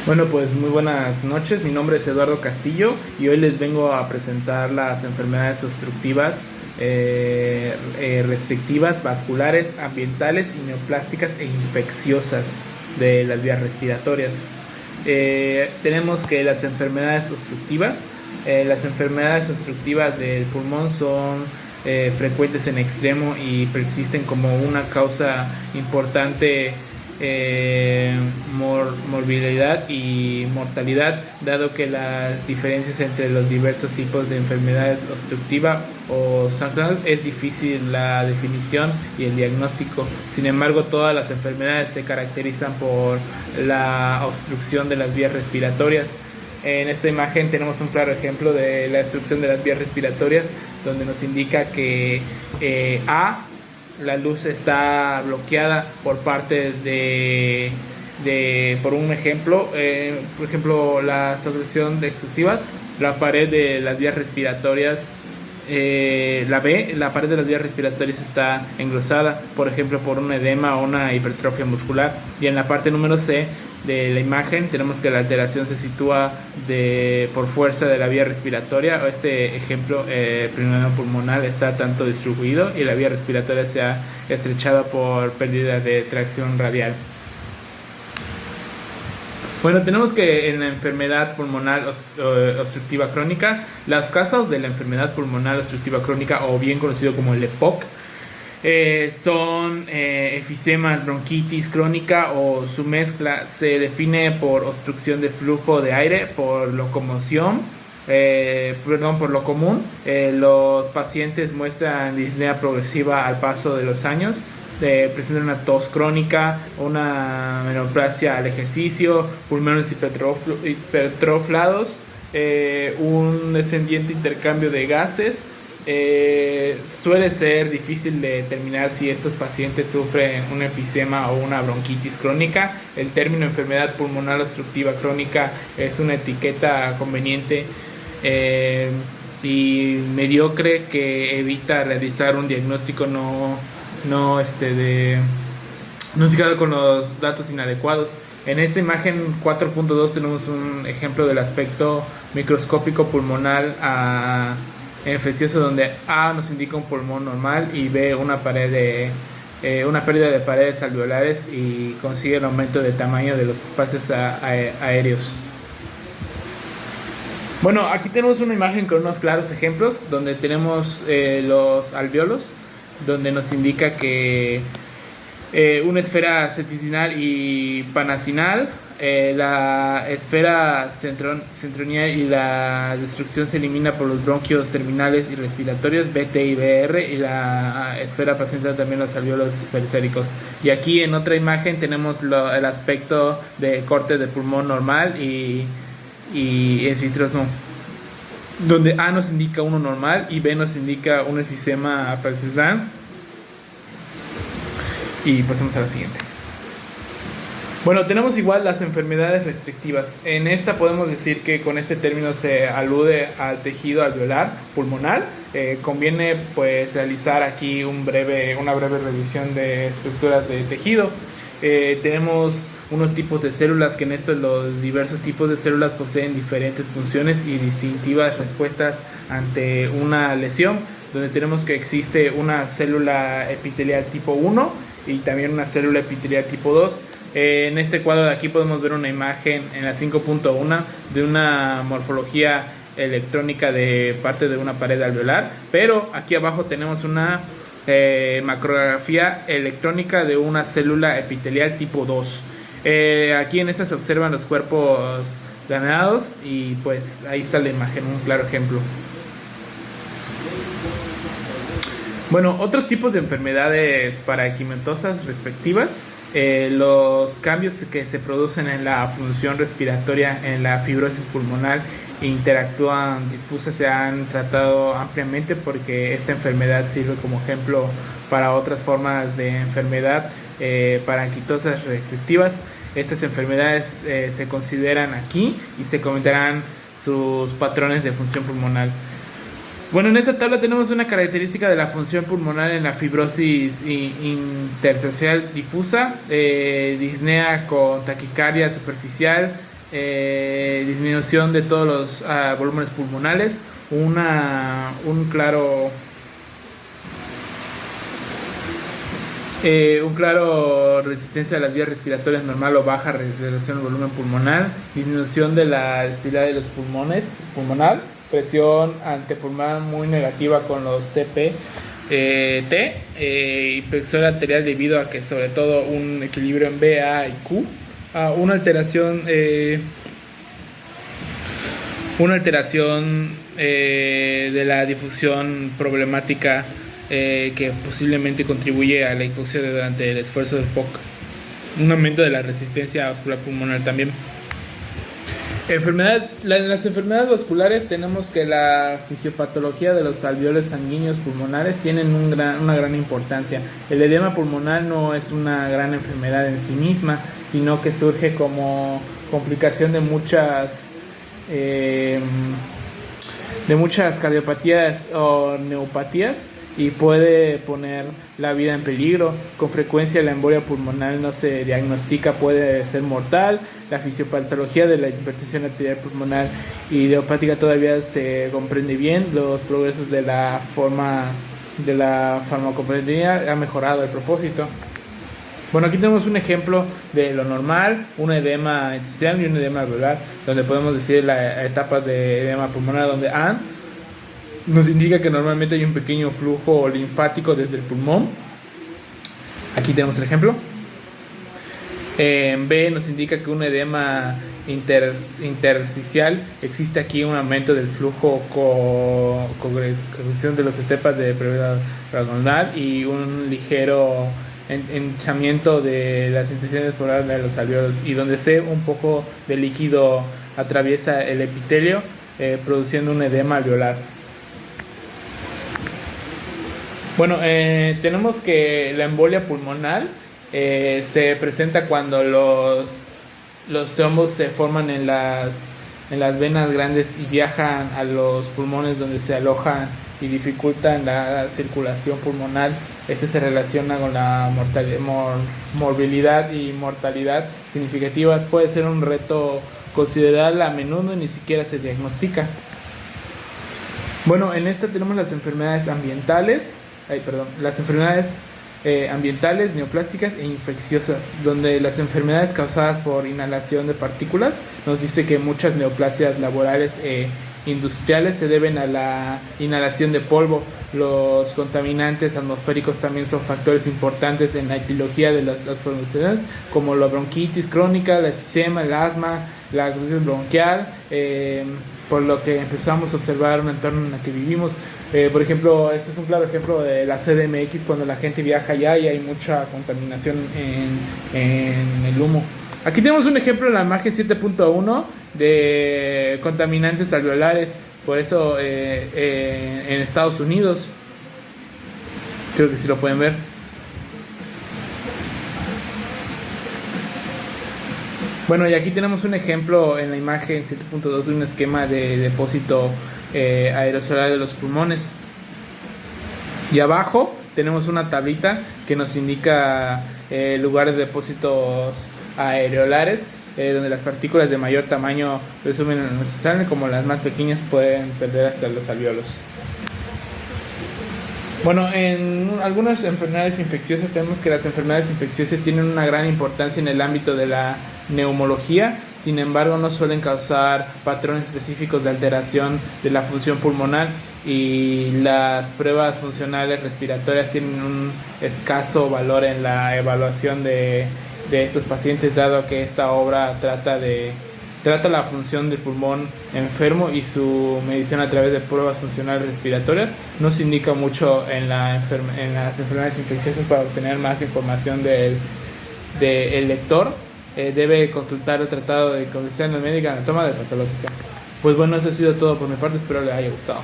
Bueno, pues muy buenas noches. Mi nombre es Eduardo Castillo y hoy les vengo a presentar las enfermedades obstructivas, restrictivas, vasculares, ambientales y neoplásticas e infecciosas de las vías respiratorias. Tenemos que las enfermedades obstructivas del pulmón son frecuentes en extremo y persisten como una causa importante, morbilidad y mortalidad, dado que las diferencias entre los diversos tipos de enfermedades obstructiva o sangrado es difícil la definición y el diagnóstico. Sin embargo, todas las enfermedades se caracterizan por la obstrucción de las vías respiratorias. En esta imagen tenemos un claro ejemplo de la obstrucción de las vías respiratorias, donde nos indica que la luz está bloqueada por parte por un ejemplo, por ejemplo, la obstrucción de excesivas, la pared de las vías respiratorias, la pared de las vías respiratorias está engrosada, por ejemplo, por un edema o una hipertrofia muscular. Y en la parte número C de la imagen tenemos que la alteración se sitúa por fuerza de la vía respiratoria. Este ejemplo, pneumonía pulmonar está tanto distribuido y la vía respiratoria se ha estrechado por pérdida de tracción radial. Bueno, tenemos que en la enfermedad pulmonar obstructiva crónica, las causas de la enfermedad pulmonar obstructiva crónica, o bien conocido como el EPOC, son efisemas, bronquitis crónica o su mezcla. Se define por obstrucción de flujo de aire, por locomoción, por lo común. Los pacientes muestran disnea progresiva al paso de los años. Presentan una tos crónica, una menoplasia al ejercicio, pulmones hipertroflados, un descendiente intercambio de gases. Suele ser difícil de determinar si estos pacientes sufren un efisema o una bronquitis crónica. El término enfermedad pulmonar obstructiva crónica es una etiqueta conveniente y mediocre que evita realizar un diagnóstico no sigado con los datos inadecuados. En esta imagen 4.2 tenemos un ejemplo del aspecto microscópico pulmonar infeccioso, donde A nos indica un pulmón normal y B una pérdida de paredes alveolares, y consigue el aumento de tamaño de los espacios aéreos. Bueno, aquí tenemos una imagen con unos claros ejemplos donde tenemos los alveolos, donde nos indica que una esfera septicinal y panacinal, la esfera centronial y la destrucción se elimina por los bronquios terminales y respiratorios BT y BR, y la esfera paciental también los alveolos periféricos. Y aquí en otra imagen tenemos el aspecto de corte de pulmón normal y esfitrosno, donde A nos indica uno normal y B nos indica un efisema paciental. Y pasamos a la siguiente. Bueno, tenemos igual las enfermedades restrictivas. En esta podemos decir que con este término se alude al tejido alveolar pulmonar. Conviene pues realizar aquí una breve revisión de estructuras de tejido. Tenemos unos tipos de células, que en estos los diversos tipos de células poseen diferentes funciones y distintivas respuestas ante una lesión, donde tenemos que existe una célula epitelial tipo 1 y también una célula epitelial tipo 2. En este cuadro de aquí podemos ver una imagen en la 5.1 de una morfología electrónica de parte de una pared alveolar, pero aquí abajo tenemos una macrografía electrónica de una célula epitelial tipo 2. Aquí en esta se observan los cuerpos ganados y pues ahí está la imagen, un claro ejemplo. Bueno, otros tipos de enfermedades paraquimentosas respectivas, los cambios que se producen en la función respiratoria, en la fibrosis pulmonar, interactúan difusas, se han tratado ampliamente porque esta enfermedad sirve como ejemplo para otras formas de enfermedad paranquitosas restrictivas. Estas enfermedades se consideran aquí y se comentarán sus patrones de función pulmonar. Bueno, en esta tabla tenemos una característica de la función pulmonar en la fibrosis intersticial difusa, disnea con taquicardia superficial, disminución de todos los volúmenes pulmonales, un claro resistencia a las vías respiratorias normal o baja reducción del volumen pulmonar, disminución de la actividad de los pulmones pulmonar, presión antepulmonar muy negativa con los CPT, y presión arterial debido a que sobre todo un equilibrio en B, A y Q, una alteración de la difusión problemática que posiblemente contribuye a la hipoxia durante el esfuerzo del POC, un aumento de la resistencia vascular pulmonar también. Las enfermedades vasculares, tenemos que la fisiopatología de los alveolos sanguíneos pulmonares tienen una gran importancia. El edema pulmonar no es una gran enfermedad en sí misma, sino que surge como complicación de muchas cardiopatías o neupatías, y puede poner la vida en peligro. Con frecuencia la embolia pulmonar no se diagnostica, puede ser mortal. La fisiopatología de la hipertensión arterial pulmonar idiopática todavía se comprende bien. Los progresos de la farmacopedia ha mejorado el propósito. Bueno, aquí tenemos un ejemplo de lo normal, un edema intersticial y un edema alveolar, donde podemos decir las etapas de edema pulmonar, donde A nos indica que normalmente hay un pequeño flujo linfático desde el pulmón. Aquí tenemos el ejemplo. En B nos indica que un edema intersticial, existe aquí un aumento del flujo con reducción de los etapas de previa pulmonar y un ligero hinchamiento de las incisiones pulmonares de los alveolos, y donde C, un poco de líquido atraviesa el epitelio, produciendo un edema alveolar. Bueno, tenemos que la embolia pulmonar se presenta cuando los trombos se forman en las venas grandes y viajan a los pulmones, donde se alojan y dificultan la circulación pulmonar. Este se relaciona con la morbilidad y mortalidad significativas. Puede ser un reto considerable, a menudo ni siquiera se diagnostica. Bueno, en esta tenemos las enfermedades ambientales, neoplásticas e infecciosas, donde las enfermedades causadas por inhalación de partículas, nos dice que muchas neoplasias laborales e industriales se deben a la inhalación de polvo. Los contaminantes atmosféricos también son factores importantes en la etiología de las enfermedades, como la bronquitis crónica, el enfisema, el asma, la oclusión bronquial, por lo que empezamos a observar un entorno en el que vivimos. Por ejemplo, este es un claro ejemplo de la CDMX, cuando la gente viaja allá y hay mucha contaminación en el humo. Aquí tenemos un ejemplo en la imagen 7.1 de contaminantes alveolares, por eso en Estados Unidos. Creo que sí lo pueden ver. Bueno, y aquí tenemos un ejemplo en la imagen 7.2 de un esquema de depósito aerosolar de los pulmones. Y abajo tenemos una tablita que nos indica lugares de depósitos aereolares, donde las partículas de mayor tamaño resumen salen, como las más pequeñas pueden perder hasta los alveolos. Bueno, en algunas enfermedades infecciosas tenemos que las enfermedades infecciosas tienen una gran importancia en el ámbito de la neumología. Sin embargo, no suelen causar patrones específicos de alteración de la función pulmonar, y las pruebas funcionales respiratorias tienen un escaso valor en la evaluación de estos pacientes, dado que esta obra trata la función del pulmón enfermo, y su medición a través de pruebas funcionales respiratorias no se indica mucho en las enfermedades infecciosas. Para obtener más información del lector, debe consultar el tratado de condición médica, anatoma de patológica. Pues bueno, eso ha sido todo por mi parte, espero les haya gustado.